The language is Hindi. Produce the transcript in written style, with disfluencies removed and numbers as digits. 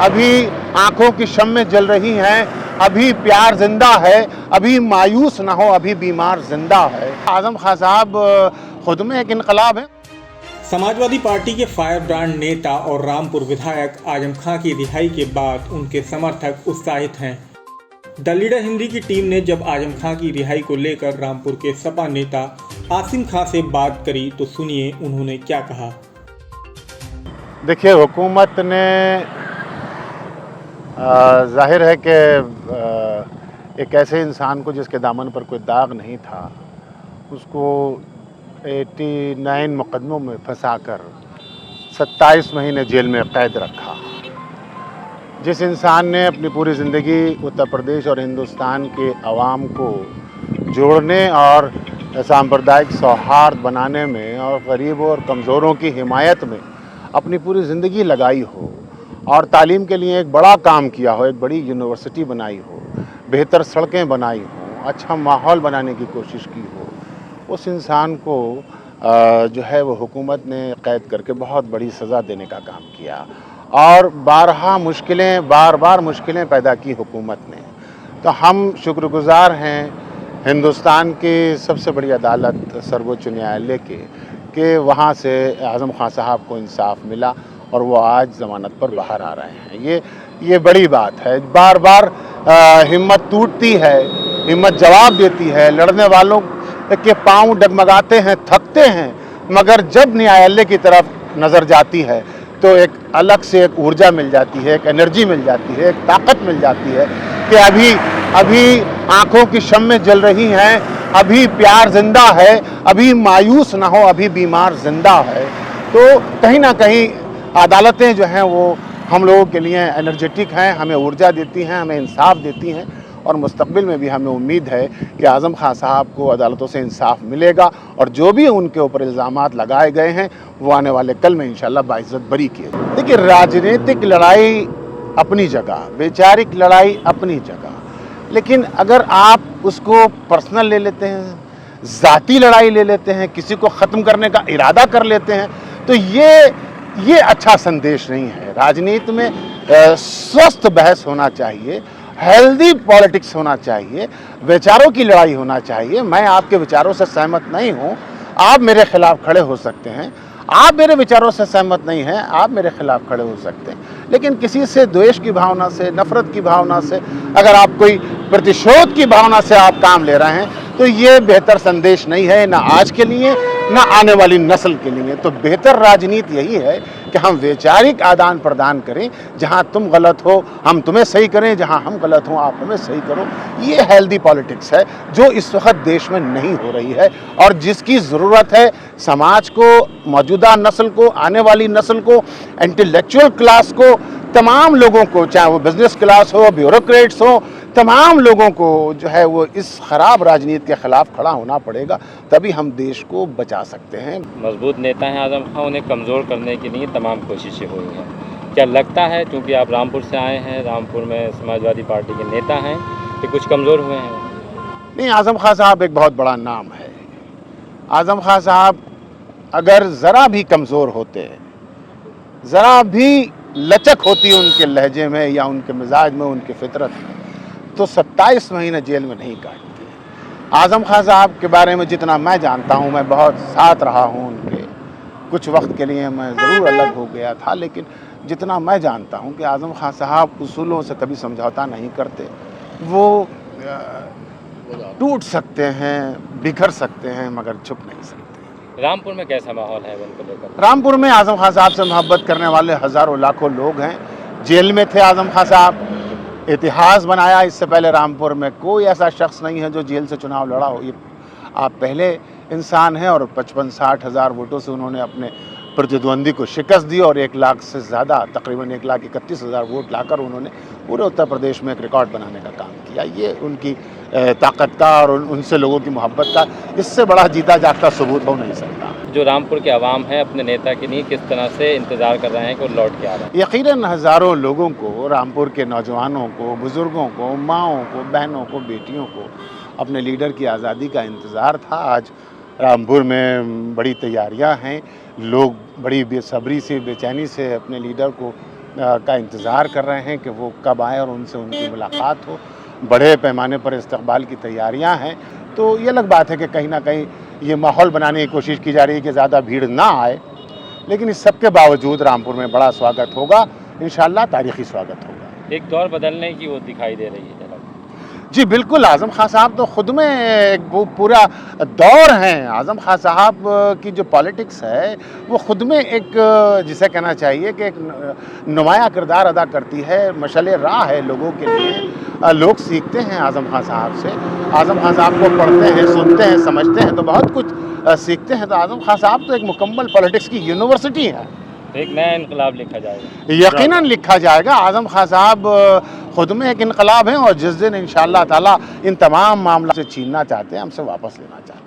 अभी आंखों की शम्में जल रही हैं, अभी प्यार जिंदा है, अभी मायूस ना हो, अभी बीमार जिंदा है। आजम खान साहब खुद में एक इनकलाब है। समाजवादी पार्टी के फायर ब्रांड नेता और रामपुर विधायक आजम खां की रिहाई के बाद उनके समर्थक उत्साहित हैं। द लीडर हिंदी की टीम ने जब आजम खां की रिहाई को लेकर रामपुर के सपा नेता आसिम खां से बात करी तो सुनिए उन्होंने क्या कहा। देखिए, हुकूमत ने जाहिर है कि एक ऐसे इंसान को जिसके दामन पर कोई दाग नहीं था, उसको 89 मुकदमों में फंसाकर 27 महीने जेल में कैद रखा। जिस इंसान ने अपनी पूरी ज़िंदगी उत्तर प्रदेश और हिंदुस्तान के अवाम को जोड़ने और सांप्रदायिक सौहार्द बनाने में और गरीबों और कमज़ोरों की हिमायत में अपनी पूरी ज़िंदगी लगाई हो और तालीम के लिए एक बड़ा काम किया हो, एक बड़ी यूनिवर्सिटी बनाई हो, बेहतर सड़कें बनाई हों, अच्छा माहौल बनाने की कोशिश की हो, उस इंसान को जो है वो हुकूमत ने कैद करके बहुत बड़ी सज़ा देने का काम किया और बार बार मुश्किलें पैदा की हुकूमत ने। तो हम शुक्रगुज़ार हैं हिंदुस्तान की सबसे बड़ी अदालत सर्वोच्च न्यायालय के कि वहाँ से आज़म खान साहब को इंसाफ मिला और वो आज ज़मानत पर बाहर आ रहे हैं। ये बड़ी बात है। बार बार हिम्मत टूटती है, हिम्मत जवाब देती है, लड़ने वालों के पांव डगमगाते हैं, थकते हैं, मगर जब न्यायालय की तरफ नज़र जाती है तो एक अलग से एक ऊर्जा मिल जाती है, एक एनर्जी मिल जाती है, एक ताकत मिल जाती है कि अभी आंखों की शम्में जल रही हैं, अभी प्यार जिंदा है, अभी मायूस ना हो, अभी बीमार जिंदा है। तो कहीं ना कहीं अदालतें जो हैं वो हम लोगों के लिए एनर्जेटिक हैं, हमें ऊर्जा देती हैं, हमें इंसाफ देती हैं और मुस्तकबिल में भी हमें उम्मीद है कि आज़म खान साहब को अदालतों से इंसाफ मिलेगा और जो भी उनके ऊपर इल्ज़ामात लगाए गए हैं वो आने वाले कल में इंशाल्लाह बाइज़्ज़त बरी किए। देखिए, राजनीतिक लड़ाई अपनी जगह, वैचारिक लड़ाई अपनी जगह, लेकिन अगर आप उसको पर्सनल ले लेते हैं, ज़ाती लड़ाई ले लेते हैं, किसी को ख़त्म करने का इरादा कर लेते हैं, तो ये अच्छा संदेश नहीं है। राजनीति में स्वस्थ बहस होना चाहिए, हेल्दी पॉलिटिक्स होना चाहिए, विचारों की लड़ाई होना चाहिए। मैं आपके विचारों से सहमत नहीं हूँ, आप मेरे खिलाफ खड़े हो सकते हैं, आप मेरे विचारों से सहमत नहीं हैं, आप मेरे खिलाफ खड़े हो सकते हैं, लेकिन किसी से द्वेष की भावना से, नफरत की भावना से, अगर आप कोई प्रतिशोध की भावना से आप काम ले रहे हैं तो ये बेहतर संदेश नहीं है, ना आज के लिए ना आने वाली नस्ल के लिए। तो बेहतर राजनीति यही है कि हम वैचारिक आदान प्रदान करें, जहां तुम गलत हो हम तुम्हें सही करें, जहां हम गलत हो आप हमें सही करो। ये हेल्दी पॉलिटिक्स है जो इस वक्त देश में नहीं हो रही है और जिसकी ज़रूरत है समाज को, मौजूदा नस्ल को, आने वाली नस्ल को, इंटेलेक्चुअल क्लास को, तमाम लोगों को, चाहे वो बिजनेस क्लास हो, ब्यूरोक्रेट्स हो, तमाम लोगों को जो है वो इस ख़राब राजनीति के ख़िलाफ़ खड़ा होना पड़ेगा, तभी हम देश को बचा सकते हैं। मजबूत नेता हैं आज़म खां, उन्हें कमज़ोर करने के लिए तमाम कोशिशें हुई हैं। क्या लगता है, क्योंकि आप रामपुर से आए हैं, रामपुर में समाजवादी पार्टी के नेता हैं, कि कुछ कमज़ोर हुए हैं? नहीं, आज़म खान साहब एक बहुत बड़ा नाम है। आज़म खान साहब अगर ज़रा भी कमज़ोर होते, ज़रा भी लचक होती उनके लहजे में या उनके मिजाज में, उनकी फितरत में, तो 27 महीने जेल में नहीं काटते। आज़म खान साहब के बारे में जितना मैं जानता हूँ, मैं बहुत साथ रहा हूँ उनके, कुछ वक्त के लिए मैं ज़रूर अलग हो गया था, लेकिन जितना मैं जानता हूँ कि आज़म खान साहब उसूलों से कभी समझौता नहीं करते। वो टूट सकते हैं, बिखर सकते हैं, मगर छुप नहीं सकते। रामपुर में कैसा माहौल है उनको लेकर? रामपुर में आज़म खान साहब से मोहब्बत करने वाले हज़ारों लाखों लोग हैं। जेल में थे आज़म खान साहब, इतिहास बनाया। इससे पहले रामपुर में कोई ऐसा शख्स नहीं है जो जेल से चुनाव लड़ा हो। ये आप पहले इंसान हैं और 55-60 हज़ार वोटों से उन्होंने अपने प्रतिद्वंदी को शिकस्त दी और 1 लाख से ज़्यादा, तकरीबन 1,31,000 वोट लाकर उन्होंने पूरे उत्तर प्रदेश में एक रिकॉर्ड बनाने का काम किया। ये उनकी ताकत का और उनसे लोगों की मोहब्बत का इससे बड़ा जीता जागता सबूत हो नहीं सकता। जो रामपुर के आवाम है अपने नेता के लिए किस तरह से इंतज़ार कर रहे हैं कि वो लौट के आ रहे हैं? यकीनन हज़ारों लोगों को, रामपुर के नौजवानों को, बुज़ुर्गों को, माँओं को, बहनों को, बेटियों को अपने लीडर की आज़ादी का इंतज़ार था। आज रामपुर में बड़ी तैयारियां हैं, लोग बड़ी बेसब्री से, बेचैनी से अपने लीडर को का इंतज़ार कर रहे हैं कि वो कब आएँ और उनसे उनकी मुलाकात हो। बड़े पैमाने पर इस्तकबाल की तैयारियां हैं, तो ये अलग बात है कि कहीं ना कहीं ये माहौल बनाने की कोशिश की जा रही है कि ज़्यादा भीड़ ना आए, लेकिन इस सब के बावजूद रामपुर में बड़ा स्वागत होगा, इंशाअल्लाह तारीख़ी स्वागत होगा। एक दौर बदलने की वो दिखाई दे रही है झलक। जी बिल्कुल, आज़म खां साहब तो ख़ुद में एक वो पूरा दौर हैं। आज़म खां साहब की जो पॉलिटिक्स है वो ख़ुद में एक जिसे कहना चाहिए कि एक नुमायाँ किरदार अदा करती है, मशाल राह है लोगों के लिए। लोग सीखते हैं आज़म खां साहब से, आज़म खां साहब को पढ़ते हैं, सुनते हैं, समझते हैं तो बहुत कुछ सीखते हैं। तो आज़म खां साहब तो एक मुकम्मल पॉलिटिक्स की यूनिवर्सिटी है। एक नया इनकलाब लिखा जाएगा, यकीनन लिखा जाएगा। आज़म खां साहब ख़ुद में एक इनकलाब हैं और जिस दिन इंशाअल्लाह ताला इन तमाम मामला से छीनना चाहते हैं, हमसे वापस लेना चाहते हैं।